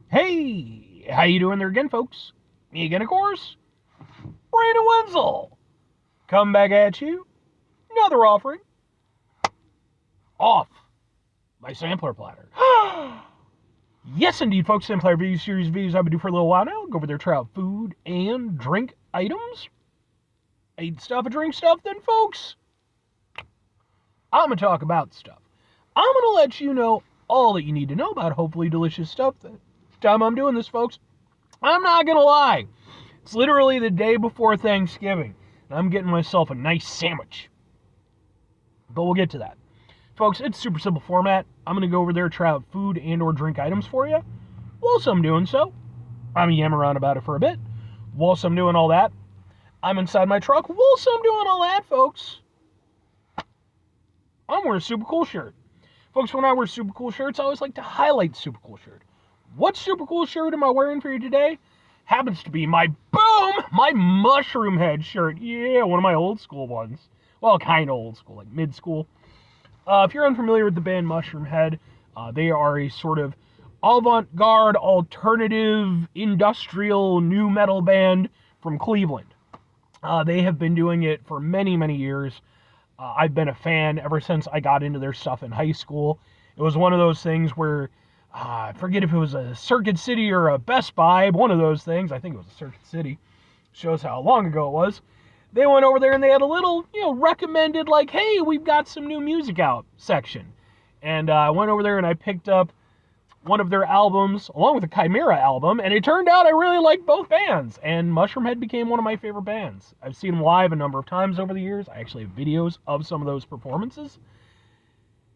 Hey, how you doing there again, folks? Me again, of course, Brandon Wenzel. Come back at you, another offering, off my sampler platter. Yes, indeed, folks, sampler review series videos I've been doing for a little while now. Go over there, try out food and drink items. Eat stuff and drink stuff, then, folks, I'm going to talk about stuff. I'm going to let you know all that you need to know about hopefully delicious stuff. The time I'm doing this, folks, I'm not going to lie. It's literally the day before Thanksgiving, and I'm getting myself a nice sandwich. But we'll get to that. Folks, it's super simple format. I'm going to go over there, try out food and or drink items for you. Whilst I'm doing so, I'm going to yam around about it for a bit. Whilst I'm doing all that, I'm inside my truck. Whilst I'm doing all that, folks, I'm wearing a super cool shirt. Folks, when I wear super cool shirts, I always like to highlight the super cool shirt. What super cool shirt am I wearing for you today? Happens to be my mushroom head shirt. Yeah, one of my old school ones. Well, kind of old school, like mid school. If you're unfamiliar with the band Mushroom Head, they are a sort of avant-garde, alternative, industrial, new metal band from Cleveland. They have been doing it for many, many years. I've been a fan ever since I got into their stuff in high school. It was one of those things where I forget if it was a Circuit City or a Best Buy, one of those things. I think it was a Circuit City. Shows how long ago it was. They went over there and they had a little, recommended, like, hey, we've got some new music out section. And I went over there and I picked up one of their albums, along with the Chimera album, and it turned out I really liked both bands, and Mushroomhead became one of my favorite bands. I've seen them live a number of times over the years. I actually have videos of some of those performances.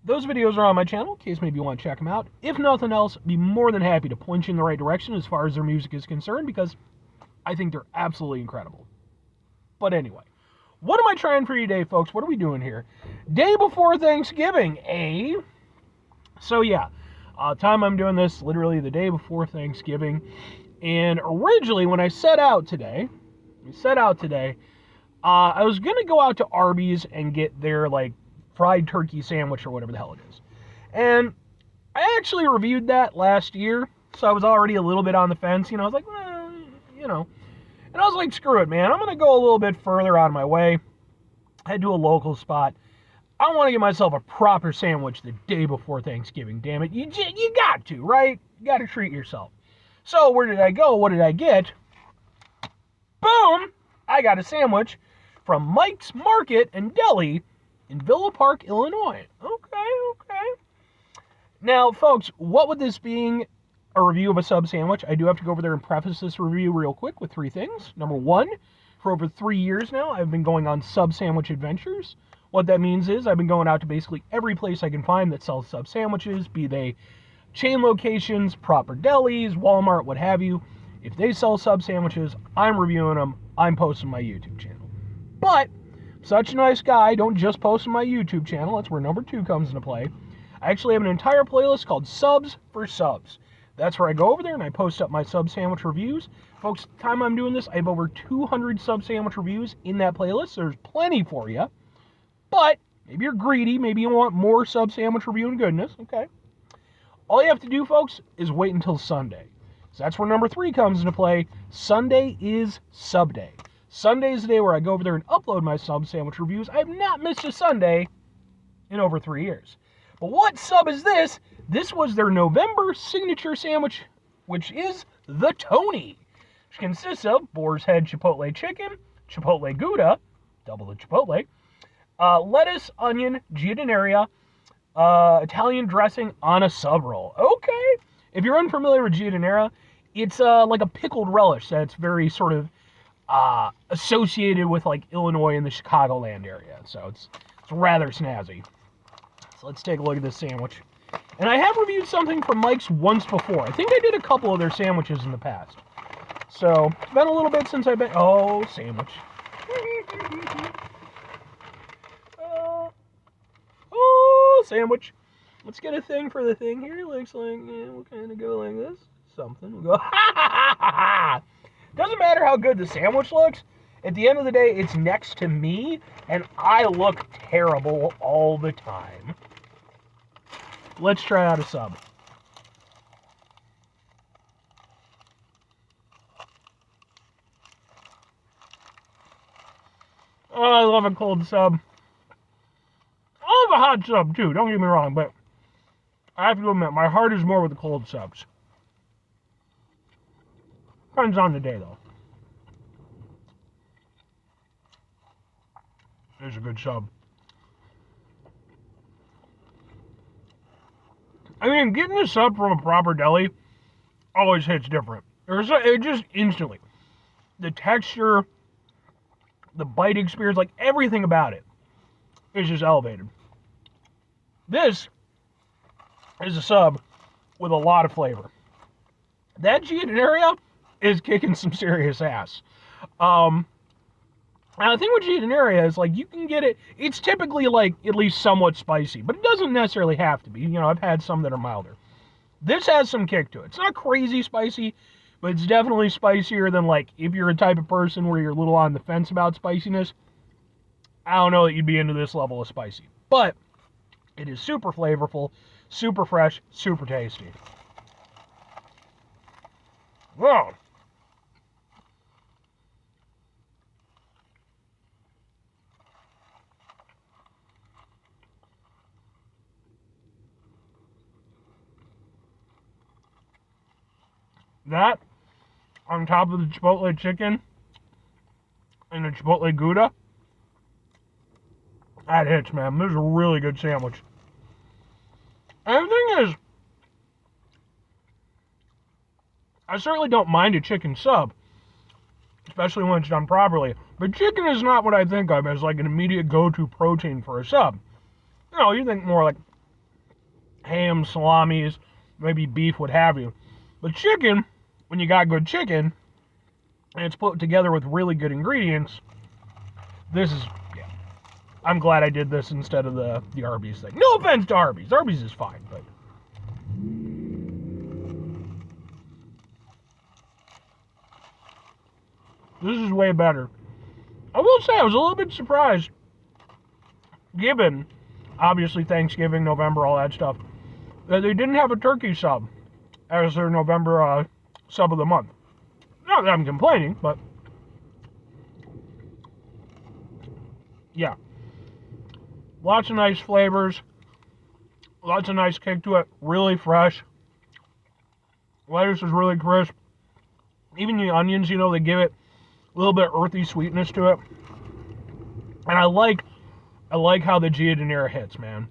Those videos are on my channel, in case maybe you want to check them out. If nothing else, I'd be more than happy to point you in the right direction as far as their music is concerned, because I think they're absolutely incredible. But anyway, what am I trying for you today, folks? What are we doing here? Day before Thanksgiving, eh? So yeah, time I'm doing this, literally the day before Thanksgiving. And originally, when I set out today, I was gonna go out to Arby's and get their like fried turkey sandwich or whatever the hell it is. And I actually reviewed that last year, so I was already a little bit on the fence. I was like, and I was like, screw it, man. I'm going to go a little bit further out of my way. Head to a local spot. I want to get myself a proper sandwich the day before Thanksgiving, damn it. You got to, right? You got to treat yourself. So where did I go? What did I get? Boom! I got a sandwich from Mike's Market and Deli in Villa Park, Illinois. Okay. Now, folks, what with this being a review of a sub sandwich, I do have to go over there and preface this review real quick with three things. Number one, for over 3 years now, I've been going on sub sandwich adventures. What that means is I've been going out to basically every place I can find that sells sub sandwiches, be they chain locations, proper delis, Walmart, what have you. If they sell sub sandwiches, I'm reviewing them, I'm posting my YouTube channel. But, such a nice guy, don't just post on my YouTube channel, that's where number two comes into play. I actually have an entire playlist called Subs for Subs. That's where I go over there and I post up my sub sandwich reviews. Folks, the time I'm doing this, I have over 200 sub sandwich reviews in that playlist. There's plenty for you. But maybe you're greedy. Maybe you want more sub sandwich reviewing goodness. Okay. All you have to do, folks, is wait until Sunday. So that's where number three comes into play. Sunday is SUBday. Sunday is the day where I go over there and upload my sub sandwich reviews. I have not missed a Sunday in over 3 years. But what sub is this? This was their November signature sandwich, which is the Tony, which consists of boar's head chipotle chicken, chipotle gouda, double the chipotle, lettuce, onion, giardiniera, Italian dressing on a sub roll. Okay. If you're unfamiliar with giardiniera, it's like a pickled relish that's very sort of associated with like Illinois and the Chicagoland area. So it's rather snazzy. So let's take a look at this sandwich. And I have reviewed something from Mike's once before. I think I did a couple of their sandwiches in the past. So, it's been a little bit since I've been... Oh, sandwich. Sandwich. Let's get a thing for the thing here. Looks like, we'll kind of go like this. Something. We'll go, ha ha ha ha. Doesn't matter how good the sandwich looks. At the end of the day, it's next to me, and I look terrible all the time. Let's try out a sub. Oh, I love a cold sub. I love a hot sub too, don't get me wrong, but I have to admit, my heart is more with the cold subs. Depends on the day, though. It's a good sub. I mean, getting a sub from a proper deli always hits different. It just instantly. The texture, the bite experience, like everything about it is just elevated. This is a sub with a lot of flavor. That Giardinaria is kicking some serious ass. Now the thing with Giardinaria is, like, you can get it, it's typically, like, at least somewhat spicy, but it doesn't necessarily have to be. You know, I've had some that are milder. This has some kick to it. It's not crazy spicy, but it's definitely spicier than, like, if you're a type of person where you're a little on the fence about spiciness, I don't know that you'd be into this level of spicy. But it is super flavorful, super fresh, super tasty. Whoa. That, on top of the Chipotle chicken and the Chipotle Gouda, that hits, man. This is a really good sandwich. And the thing is, I certainly don't mind a chicken sub, especially when it's done properly. But chicken is not what I think of as, like, an immediate go-to protein for a sub. You know, you think more like ham, salamis, maybe beef, what have you. But chicken, when you got good chicken, and it's put together with really good ingredients, this is, yeah. I'm glad I did this instead of the Arby's thing. No offense to Arby's. Arby's is fine, but... this is way better. I will say, I was a little bit surprised, given, obviously, Thanksgiving, November, all that stuff, that they didn't have a turkey sub as their November sub of the month. Not that I'm complaining, but yeah. Lots of nice flavors. Lots of nice kick to it. Really fresh. Lettuce is really crisp. Even the onions, you know, they give it a little bit earthy sweetness to it. And I like how the Giardiniera hits, man.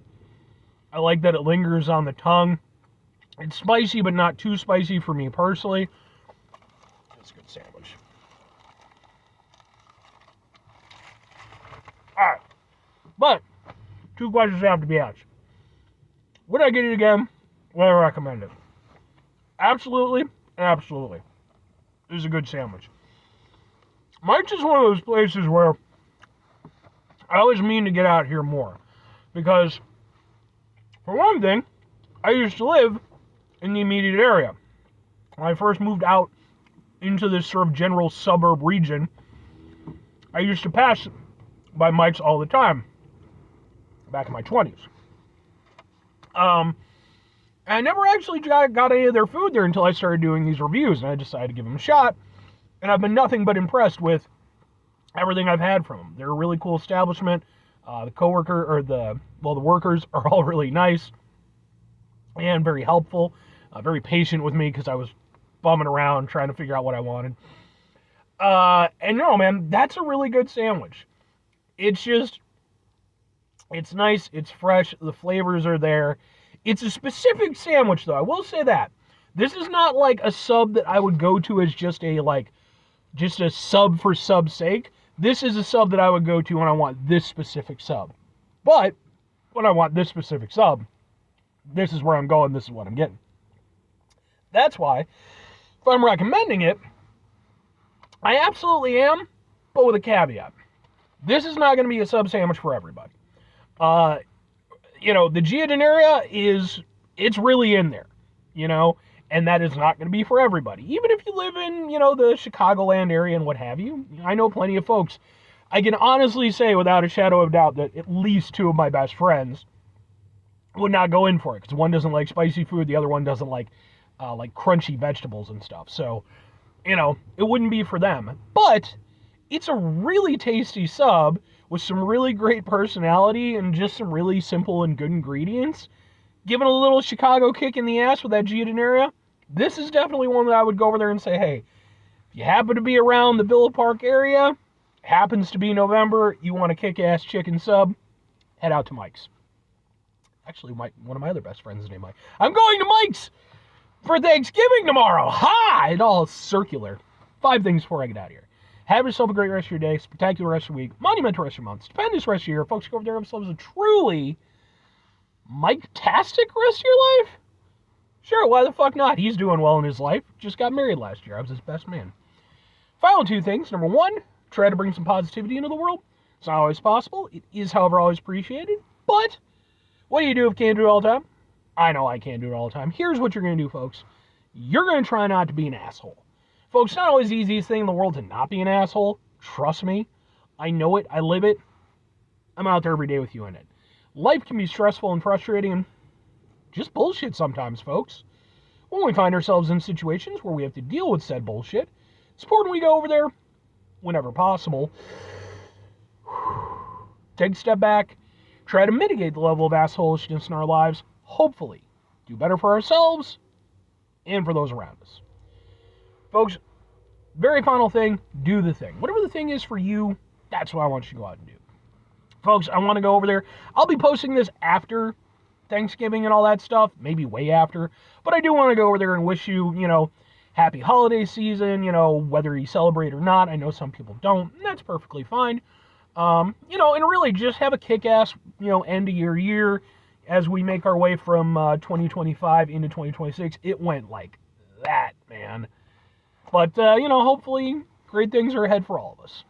I like that it lingers on the tongue. It's spicy, but not too spicy for me personally. It's a good sandwich. Alright. But, 2 questions have to be asked. Would I get it again? Would I recommend it? Absolutely. Absolutely. This is a good sandwich. Mike's is one of those places where I always mean to get out here more. Because, for one thing, I used to live in the immediate area. When I first moved out into this sort of general suburb region, I used to pass by Mike's all the time, back in my 20s. I never actually got any of their food there until I started doing these reviews, and I decided to give them a shot, and I've been nothing but impressed with everything I've had from them. They're a really cool establishment. The workers are all really nice and very helpful. Very patient with me because I was bumming around trying to figure out what I wanted. And no, man, that's a really good sandwich. It's nice, it's fresh, the flavors are there. It's a specific sandwich, though, I will say that. This is not like a sub that I would go to as just a sub for sub's sake. This is a sub that I would go to when I want this specific sub. But, when I want this specific sub, this is where I'm going, this is what I'm getting. That's why, if I'm recommending it, I absolutely am, but with a caveat. This is not going to be a sub sandwich for everybody. The Giardiniera it's really in there, and that is not going to be for everybody. Even if you live in, the Chicagoland area and what have you, I know plenty of folks. I can honestly say without a shadow of doubt that at least 2 of my best friends would not go in for it, because one doesn't like spicy food, the other one doesn't like crunchy vegetables and stuff. So, it wouldn't be for them. But It's a really tasty sub with some really great personality and just some really simple and good ingredients. Given a little Chicago kick in the ass with that Giardinaria, this is definitely one that I would go over there and say, hey, if you happen to be around the Villa Park area, happens to be November, you want a kick-ass chicken sub, head out to Mike's. Actually, one of my other best friends is named Mike. I'm going to Mike's for Thanksgiving tomorrow. Ha! It all circular. 5 things before I get out of here. Have yourself a great rest of your day, spectacular rest of your week, monumental rest of your month, stupendous rest of your year. Folks, go over there and have themselves a truly Mike-tastic rest of your life? Sure, why the fuck not? He's doing well in his life. Just got married last year. I was his best man. Final 2 things. Number 1, try to bring some positivity into the world. It's not always possible. It is, however, always appreciated. But what do you do if you can't do it all the time? I know I can't do it all the time. Here's what you're going to do, folks. You're going to try not to be an asshole. Folks, it's not always the easiest thing in the world to not be an asshole. Trust me. I know it. I live it. I'm out there every day with you in it. Life can be stressful and frustrating and just bullshit sometimes, folks. When we find ourselves in situations where we have to deal with said bullshit, it's important we go over there whenever possible. Take a step back. Try to mitigate the level of assholishness in our lives. Hopefully, do better for ourselves and for those around us. Folks, very final thing, do the thing. Whatever the thing is for you, that's what I want you to go out and do. Folks, I want to go over there. I'll be posting this after Thanksgiving and all that stuff, maybe way after. But I do want to go over there and wish you, happy holiday season, whether you celebrate or not. I know some people don't, and that's perfectly fine. And really just have a kick-ass, end of your year as we make our way from 2025 into 2026. It went like that, man. But, hopefully great things are ahead for all of us.